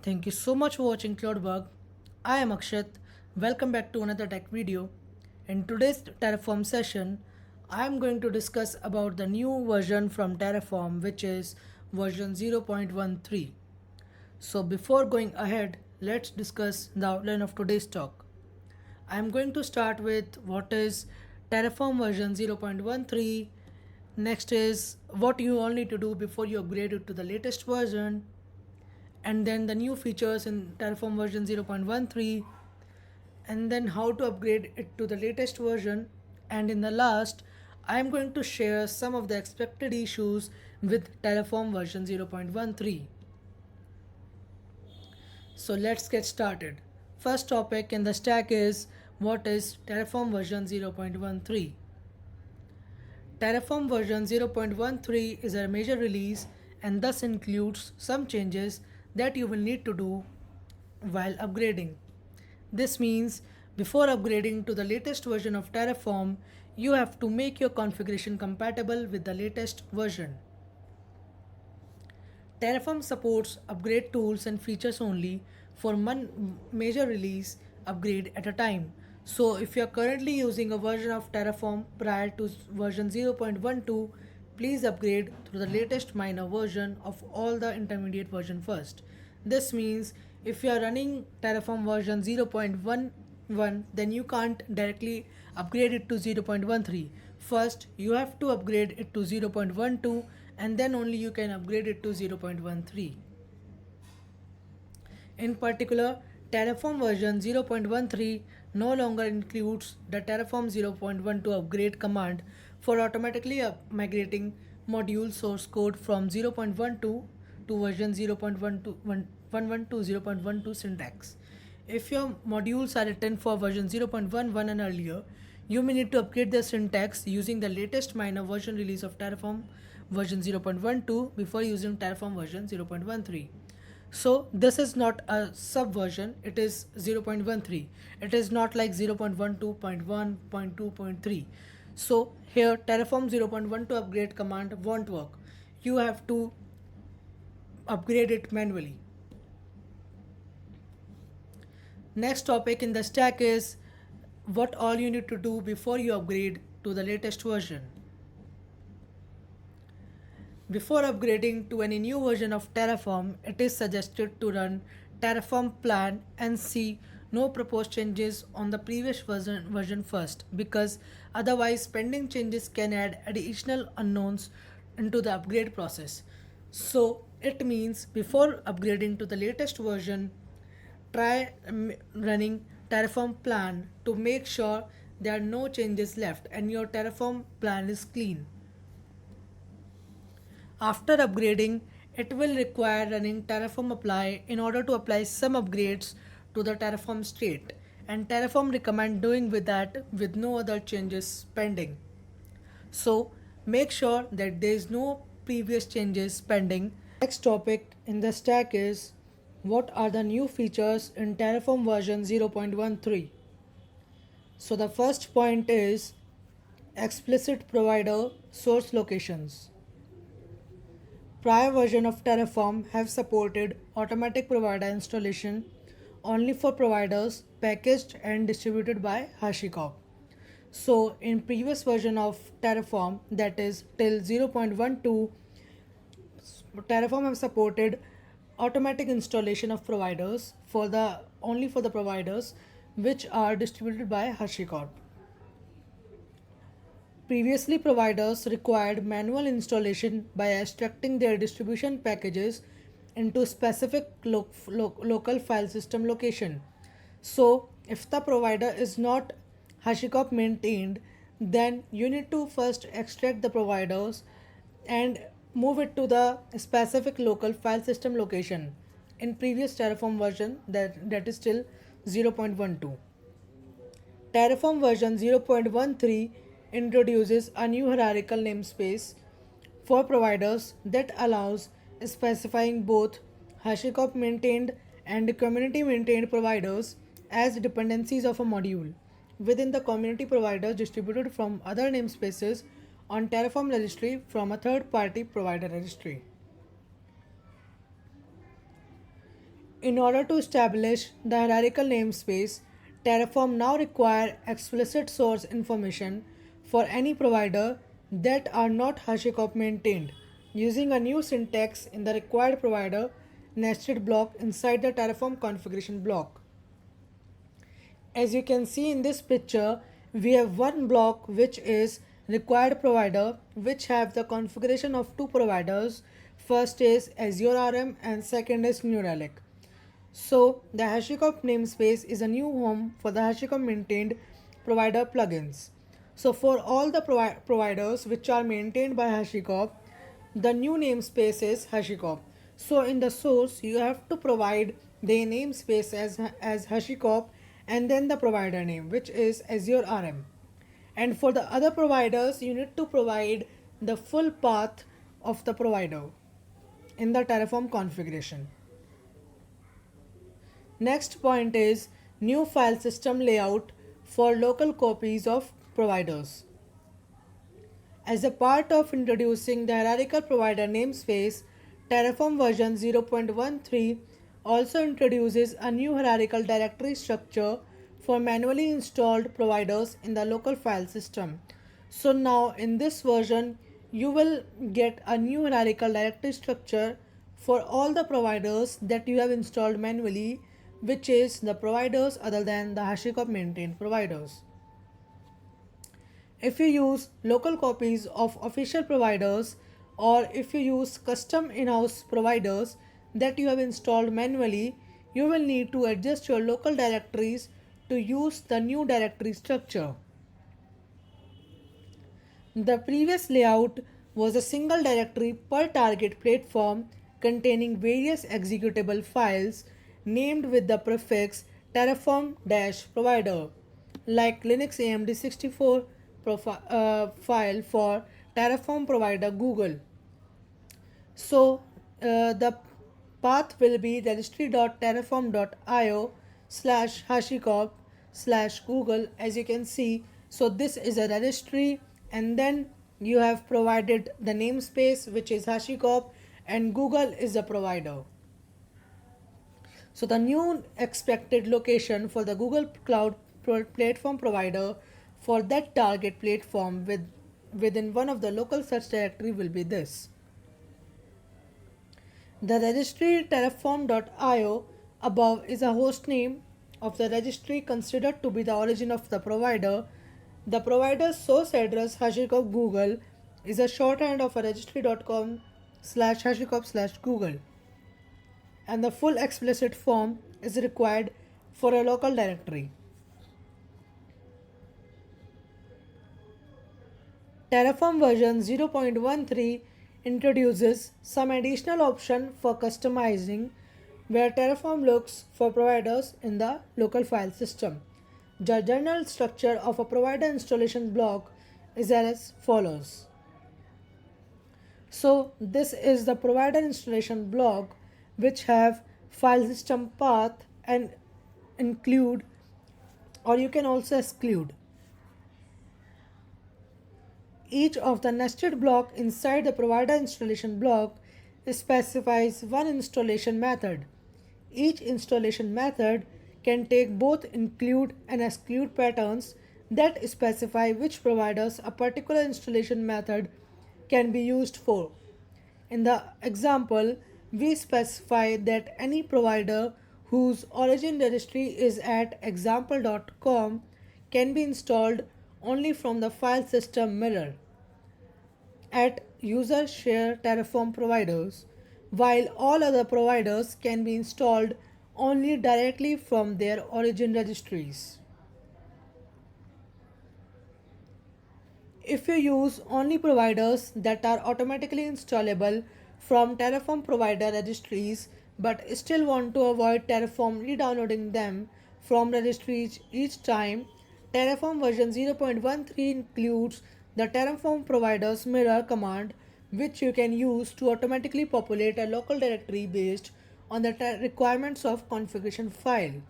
Thank you so much for watching CLOUDBUG. I am Akshat. Welcome back to another tech video. In today's Terraform session, I am going to discuss about the new version from Terraform, which is version 0.13. So before going ahead, let's discuss the outline of today's talk. I am going to start with what is Terraform version 0.13. Next is what you all need to do before you upgrade it to the latest version, and then the new features in Terraform version 0.13, and then how to upgrade it to the latest version, and in the last I am going to share some of the expected issues with Terraform version 0.13. So let's get started. First topic in the stack is what is Terraform version 0.13. Terraform version 0.13 is a major release and thus includes some changes that you will need to do while upgrading. This means before upgrading to the latest version of Terraform, you have to make your configuration compatible with the latest version. Terraform supports upgrade tools and features only for one major release upgrade at a time. So if you are currently using a version of Terraform prior to version 0.12, please upgrade to the latest minor version of all the intermediate version first. This means if you are running Terraform version 0.11, then you can't directly upgrade it to 0.13. First, you have to upgrade it to 0.12 and then only you can upgrade it to 0.13. In particular, Terraform version 0.13 no longer includes the Terraform 0.12 upgrade command for automatically migrating module source code from 0.12 to version 0.11 to 0.12 syntax. If your modules are written for version 0.11 and earlier, you may need to upgrade the syntax using the latest minor version release of Terraform version 0.12 before using Terraform version 0.13. So this is not a subversion, it is 0.13. It is not like 0.12.1.2.3. So here Terraform 0.12 upgrade command won't work. You have to upgrade it manually. Next topic in the stack is what all you need to do before you upgrade to the latest version. Before upgrading to any new version of Terraform, it is suggested to run Terraform plan and see no proposed changes on the previous version first, because otherwise pending changes can add additional unknowns into the upgrade process. So it means before upgrading to the latest version, try running Terraform plan to make sure there are no changes left and your Terraform plan is clean. After upgrading, it will require running Terraform apply in order to apply some upgrades to the Terraform state, and Terraform recommend doing with that with no other changes pending. So make sure that there is no previous changes pending. Next topic in the stack is what are the new features in Terraform version 0.13. So the first point is explicit provider source locations. Prior version of Terraform have supported automatic provider installation only for providers packaged and distributed by HashiCorp. So in previous version of Terraform, that is till 0.12, Terraform have supported automatic installation of providers for the only for the providers which are distributed by HashiCorp. Previously, providers required manual installation by extracting their distribution packages into specific local file system location. So, if the provider is not HashiCorp maintained, then you need to first extract the providers and move it to the specific local file system location. In previous Terraform version, that is still 0.12. Terraform version 0.13 introduces a new hierarchical namespace for providers that allows specifying both HashiCorp maintained and community maintained providers as dependencies of a module within the community providers distributed from other namespaces on Terraform registry from a third party provider registry. In order to establish the hierarchical namespace, Terraform now requires explicit source information for any provider that are not HashiCorp maintained, using a new syntax in the required provider nested block inside the Terraform configuration block. As you can see in this picture, we have one block which is required provider, which have the configuration of two providers. First is Azure RM and second is New Relic. So the HashiCorp namespace is a new home for the HashiCorp maintained provider plugins. So for all the providers which are maintained by HashiCorp, the new namespace is HashiCorp. So in the source, you have to provide the namespace as HashiCorp and then the provider name, which is Azure RM. And for the other providers, you need to provide the full path of the provider in the Terraform configuration. Next point is new file system layout for local copies of providers. As a part of introducing the hierarchical provider namespace, Terraform version 0.13 also introduces a new hierarchical directory structure for manually installed providers in the local file system. So now in this version, you will get a new hierarchical directory structure for all the providers that you have installed manually, which is the providers other than the HashiCorp maintained providers. If you use local copies of official providers or if you use custom in-house providers that you have installed manually, you will need to adjust your local directories to use the new directory structure. The previous layout was a single directory per target platform containing various executable files named with the prefix Terraform-provider, like Linux AMD 64 file for Terraform provider Google. So the path will be registry.terraform.io /hashicorp/Google, as you can see. So this is a registry, and then you have provided the namespace, which is HashiCorp, and Google is the provider. So the new expected location for the Google Cloud Platform provider for that target platform within one of the local search directory will be this. The registry terraform.io above is a host name of the registry considered to be the origin of the provider. The provider's source address HashiCorp Google is a shorthand of a registry.com/hashicorp/Google, and the full explicit form is required for a local directory. Terraform version 0.13 introduces some additional option for customizing where Terraform looks for providers in the local file system. The general structure of a provider installation block is as follows. So this is the provider installation block, which have file system path and include, or you can also exclude. Each of the nested block inside the provider installation block specifies one installation method. Each installation method can take both include and exclude patterns that specify which providers a particular installation method can be used for. In the example, we specify that any provider whose origin registry is at example.com can be installed only from the file system mirror at user share Terraform providers, while all other providers can be installed only directly from their origin registries. If you use only providers that are automatically installable from Terraform provider registries but still want to avoid Terraform re-downloading them from registries each time, Terraform version 0.13 includes the Terraform provider's mirror command, which you can use to automatically populate a local directory based on the requirements of configuration file.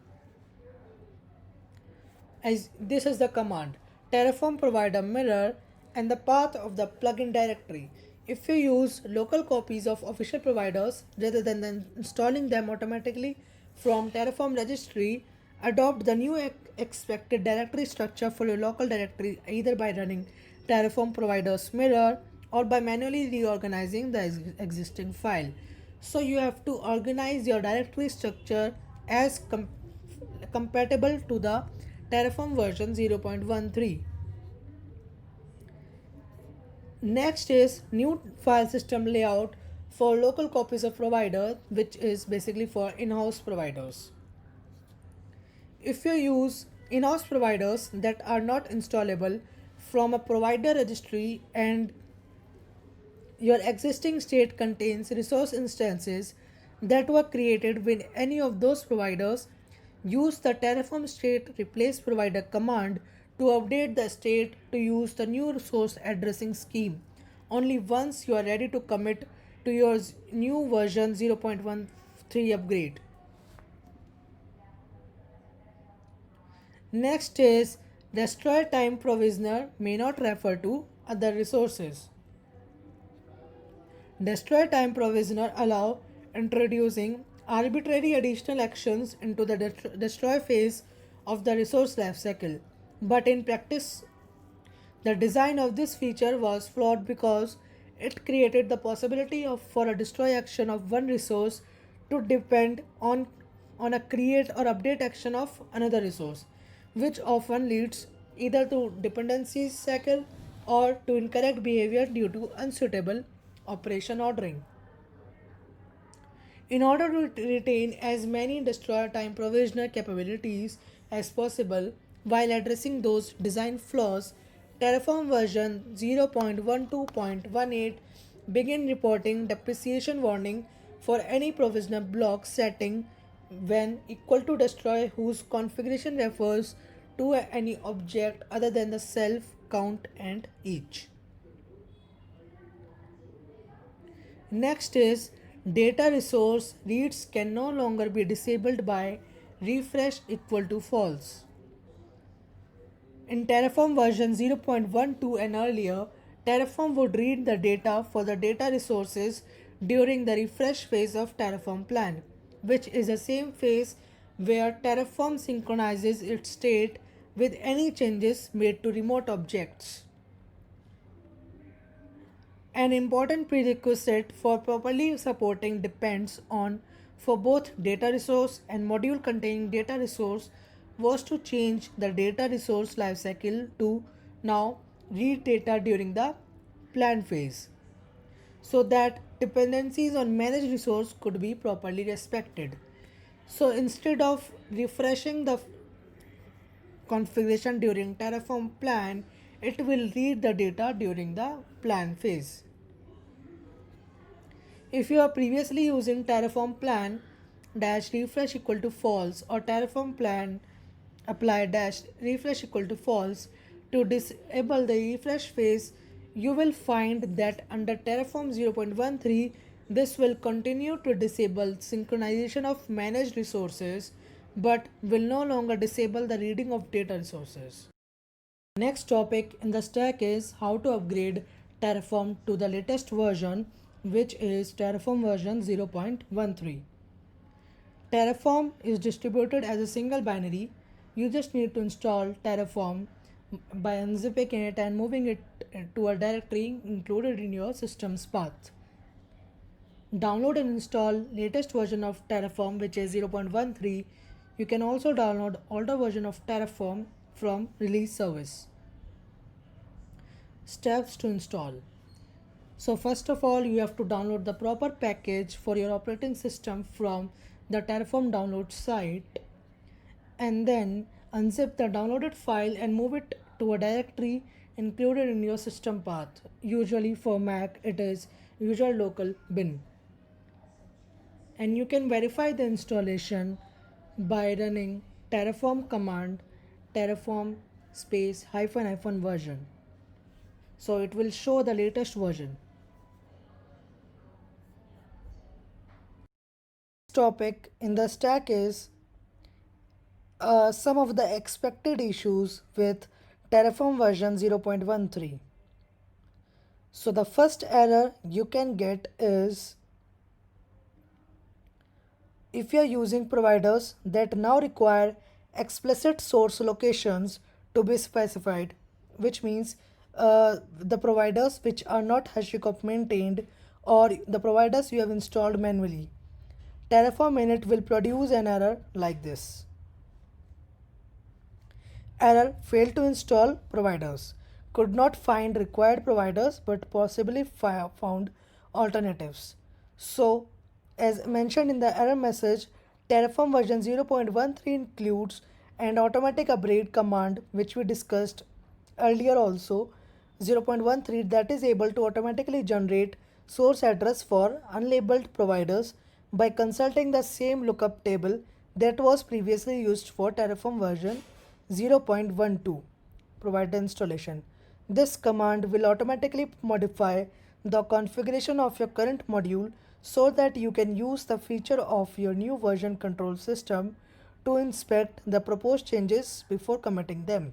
As this is the command Terraform provider mirror and the path of the plugin directory. If you use local copies of official providers rather than installing them automatically from Terraform registry, adopt the new expected directory structure for your local directory either by running Terraform provider's mirror or by manually reorganizing the existing file. So you have to organize your directory structure as compatible to the Terraform version 0.13. Next is new file system layout for local copies of provider, which is basically for in-house providers. If you use in-house providers that are not installable from a provider registry and your existing state contains resource instances that were created with any of those providers, use the Terraform state replace provider command to update the state to use the new resource addressing scheme only once you are ready to commit to your new version 0.13 upgrade. Next is destroy time provisioner may not refer to other resources. Destroy time provisioner allow introducing arbitrary additional actions into the destroy phase of the resource lifecycle. But in practice, the design of this feature was flawed because it created the possibility for a destroy action of one resource to depend on a create or update action of another resource, which often leads either to dependencies cycle or to incorrect behavior due to unsuitable operation ordering. In order to retain as many destroy time provisioner capabilities as possible while addressing those design flaws, Terraform version 0.12.18 began reporting depreciation warning for any provisioner block setting when equal to destroy whose configuration refers to any object other than the self, count, and each. Next is data resource reads can no longer be disabled by refresh equal to false. In Terraform version 0.12 and earlier, Terraform would read the data for the data resources during the refresh phase of Terraform plan, which is the same phase where Terraform synchronizes its state with any changes made to remote objects. An important prerequisite for properly supporting depends on for both data resource and module containing data resource was to change the data resource lifecycle to now read data during the plan phase so that dependencies on managed resource could be properly respected. So instead of refreshing the configuration during Terraform plan, it will read the data during the plan phase. If you are previously using Terraform plan dash refresh equal to false or Terraform plan apply dash refresh equal to false to disable the refresh phase, you will find that under Terraform 0.13 this will continue to disable synchronization of managed resources but will no longer disable the reading of data resources. Next topic in the stack is how to upgrade Terraform to the latest version, which is Terraform version 0.13. Terraform is distributed as a single binary. You just need to install Terraform by unzipping it and moving it to a directory included in your system's path. Download and install latest version of Terraform, which is 0.13. You can also download older version of Terraform from release service. Steps to install. So first of all, you have to download the proper package for your operating system from the Terraform download site and then unzip the downloaded file and move it to a directory included in your system path. Usually for Mac it is usual local bin. And you can verify the installation by running Terraform command terraform space hyphen hyphen version. So it will show the latest version. Topic in the stack is some of the expected issues with Terraform version 0.13. So the first error you can get is If you are using providers that now require explicit source locations to be specified, which means the providers which are not HashiCorp maintained or the providers you have installed manually, Terraform init will produce an error like this. Error: failed to install providers. Could not find required providers but possibly found alternatives. So, as mentioned in the error message, Terraform version 0.13 includes an automatic upgrade command which we discussed earlier also, 0.13, that is able to automatically generate source address for unlabeled providers by consulting the same lookup table that was previously used for Terraform version 0.12 provider installation. This command will automatically modify the configuration of your current module so that you can use the feature of your new version control system to inspect the proposed changes before committing them.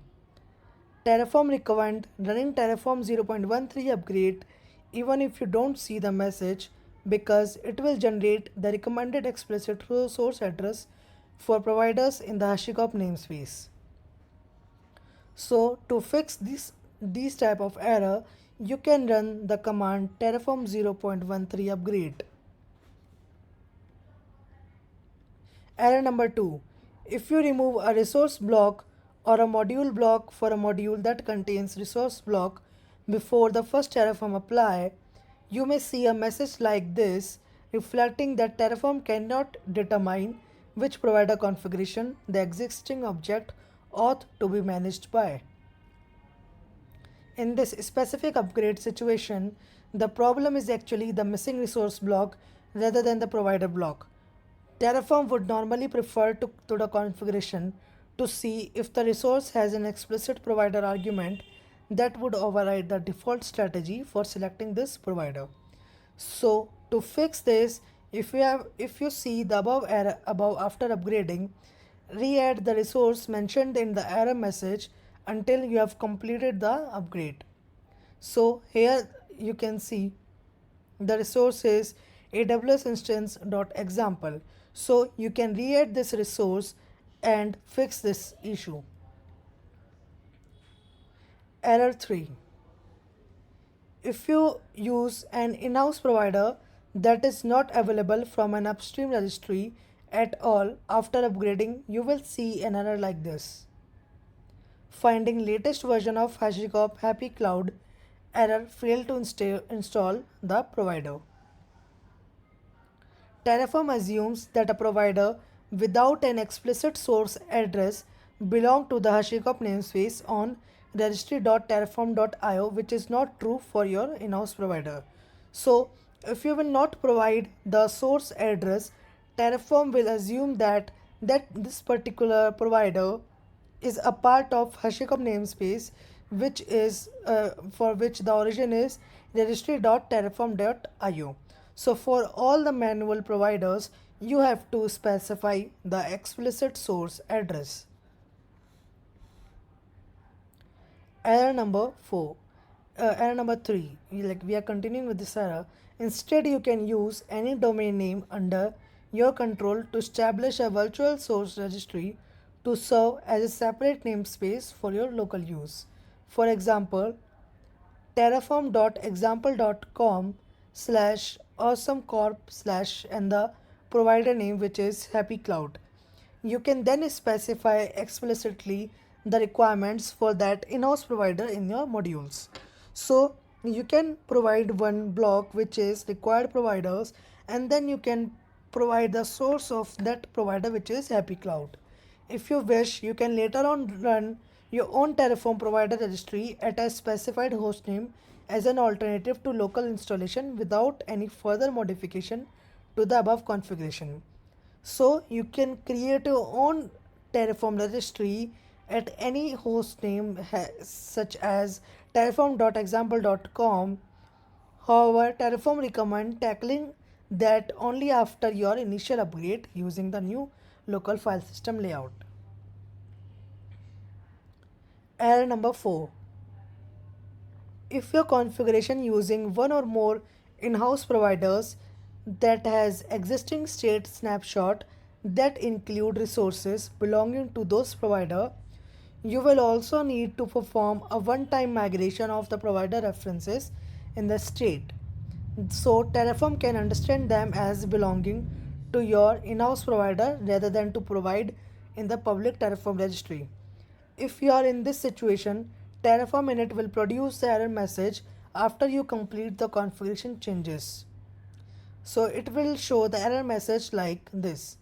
Terraform recommend running Terraform 0.13 upgrade even if you don't see the message, because it will generate the recommended explicit source address for providers in the HashiCorp namespace. So to fix these type of error, you can run the command terraform 0.13 upgrade. Error number 2. If you remove a resource block or a module block for a module that contains resource block before the first Terraform apply, you may see a message like this reflecting that Terraform cannot determine which provider configuration the existing object ought to be managed by. In this specific upgrade situation, the problem is actually the missing resource block rather than the provider block. Terraform would normally prefer to the configuration to see if the resource has an explicit provider argument that would override the default strategy for selecting this provider. So to fix this, if you see the above error above after upgrading, re-add the resource mentioned in the error message until you have completed the upgrade. So here you can see the resource is AWS instance.example. So you can re-add this resource and fix this issue. Error 3. If you use an in-house provider that is not available from an upstream registry at all after upgrading, you will see an error like this. Finding latest version of HashiCorp Happy Cloud, error: failed to install the provider. Terraform assumes that a provider without an explicit source address belongs to the HashiCorp namespace on registry.terraform.io, which is not true for your in-house provider. So, if you will not provide the source address, Terraform will assume that this particular provider is a part of HashiCorp namespace, which is for which the origin is registry.terraform.io. So for all the manual providers, you have to specify the explicit source address. Error number 4. Error number 3. We are continuing with this error. Instead, you can use any domain name under your control to establish a virtual source registry to serve as a separate namespace for your local use. For example, terraform.example.com slash awesomecorp slash and the provider name, which is Happy Cloud. You can then specify explicitly the requirements for that in-house provider in your modules. So you can provide one block which is required providers, and then you can provide the source of that provider, which is Happy Cloud. If you wish, you can later on run your own Terraform provider registry at a specified hostname as an alternative to local installation without any further modification to the above configuration. So you can create your own Terraform registry at any host name such as terraform.example.com. However, Terraform recommend tackling that only after your initial upgrade using the new local file system layout. Error number 4. If your configuration using one or more in-house providers that has existing state snapshot that include resources belonging to those provider. You will also need to perform a one-time migration of the provider references in the state, so Terraform can understand them as belonging to your in-house provider rather than to provide in the public Terraform registry. If you are in this situation, Terraform init will produce the error message after you complete the configuration changes. So it will show the error message like this: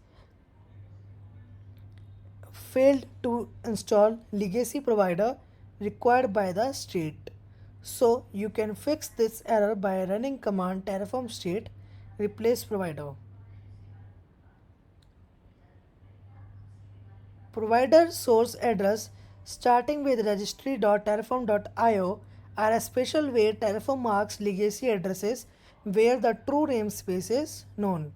failed to install legacy provider required by the state. So you can fix this error by running command terraform state replace provider. Provider source address starting with registry.terraform.io are a special way Terraform marks legacy addresses where the true namespace is known.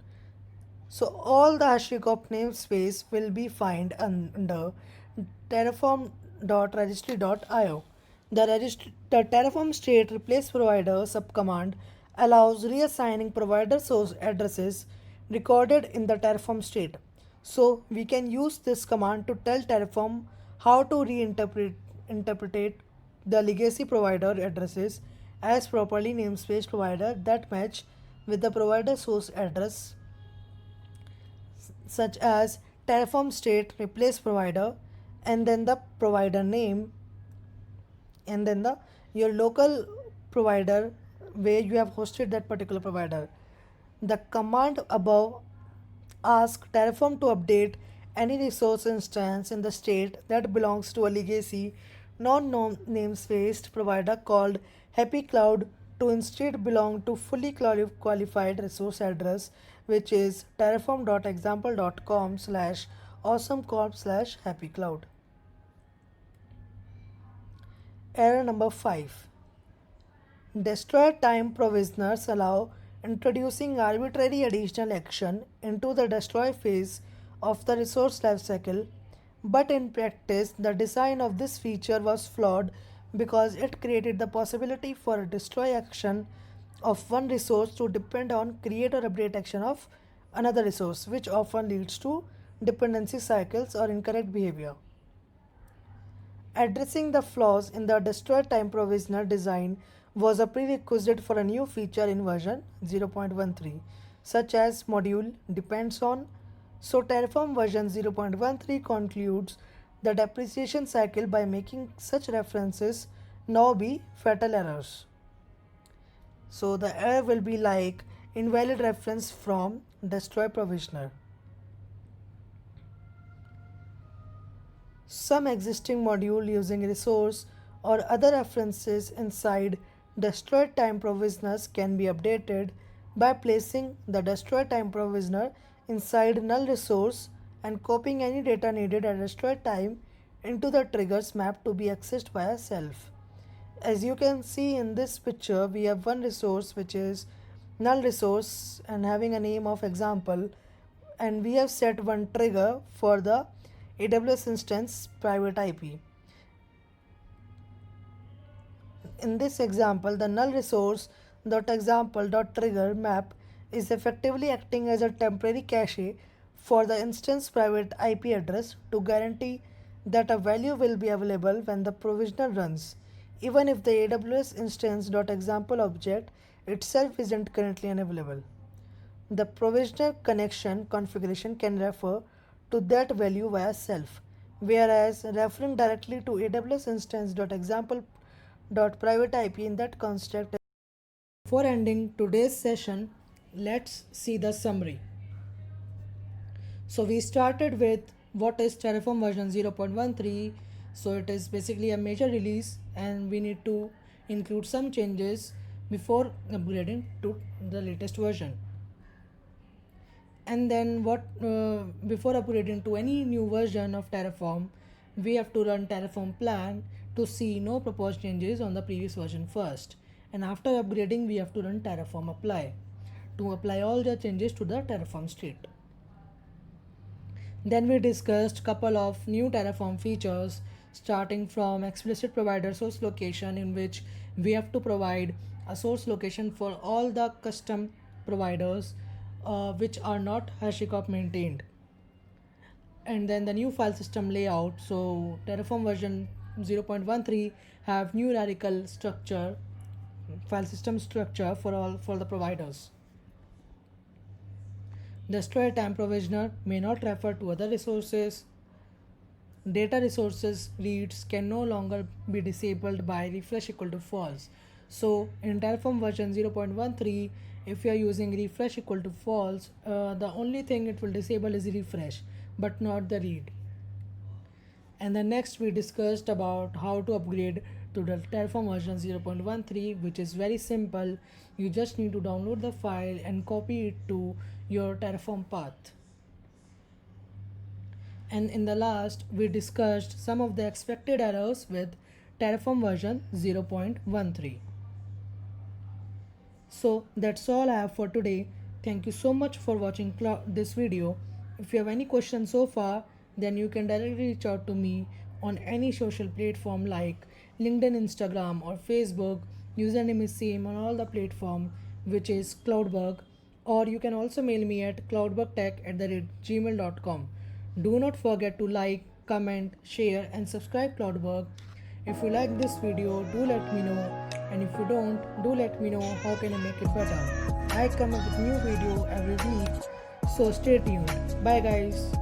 So all the HashiCorp namespace will be found under terraform.registry.io. The Terraform state replace provider subcommand allows reassigning provider source addresses recorded in the Terraform state. So we can use this command to tell Terraform how to interpret the legacy provider addresses as properly namespace provider that match with the provider source address, such as Terraform state replace provider, and then the provider name, and then the your local provider where you have hosted that particular provider. The command above asks Terraform to update any resource instance in the state that belongs to a legacy non-namespaced provider called Happy Cloud to instead belong to fully qualified resource address, which is terraform.example.com/awesomecorp/happycloud. Error number 5. Destroy time provisioners allow introducing arbitrary additional action into the destroy phase of the resource lifecycle, but in practice, the design of this feature was flawed because it created the possibility for a destroy action of one resource to depend on create or update action of another resource, which often leads to dependency cycles or incorrect behavior. Addressing the flaws in the destroy time provisioner design was a prerequisite for a new feature in version 0.13, such as module depends on. So Terraform version 0.13 concludes the depreciation cycle by making such references now be fatal errors. So the error will be like invalid reference from destroy provisioner. Some existing module using resource or other references inside destroy time provisioners can be updated by placing the destroy time provisioner inside null resource and copying any data needed at destroy time into the triggers map to be accessed by a self. As you can see in this picture, we have one resource which is null resource and having a name of example, and we have set one trigger for the AWS instance private IP. In this example, the null resource .example.trigger map is effectively acting as a temporary cache for the instance private IP address to guarantee that a value will be available when the provisioner runs, even if the AWS instance.example object itself isn't currently unavailable. The provisioner connection configuration can refer to that value via self, whereas referring directly to AWS instance.example.private IP in that construct. Before ending today's session, let's see the summary. So we started with what is Terraform version 0.13. So it is basically a major release and we need to include some changes before upgrading to the latest version. And then before upgrading to any new version of Terraform, we have to run Terraform plan to see no proposed changes on the previous version first, and after upgrading we have to run Terraform apply to apply all the changes to the Terraform state. Then we discussed couple of new Terraform features, starting from explicit provider source location, in which we have to provide a source location for all the custom providers which are not HashiCorp maintained. And then the new file system layout. So Terraform version 0.13 have new hierarchical structure, file system structure for the providers. Destroy time provisioner may not refer to other resources. Data resources reads can no longer be disabled by refresh equal to false. So in Terraform version 0.13, if you are using refresh equal to false, the only thing it will disable is refresh, but not the read. And then next we discussed about how to upgrade to the Terraform version 0.13, which is very simple. You just need to download the file and copy it to your Terraform path. And in the last, we discussed some of the expected errors with Terraform version 0.13. So that's all I have for today. Thank you so much for watching this video. If you have any questions so far, then you can directly reach out to me on any social platform like LinkedIn, Instagram or Facebook. Username is same on all the platform, which is CLOUDBURG, or you can also mail me at cloudburgtech@gmail.com. Do not forget to like, comment, share and subscribe CLOUDBURG. If you like this video, do let me know, and if you don't, do let me know how can I make it better. I come up with new video every week, so stay tuned. Bye guys.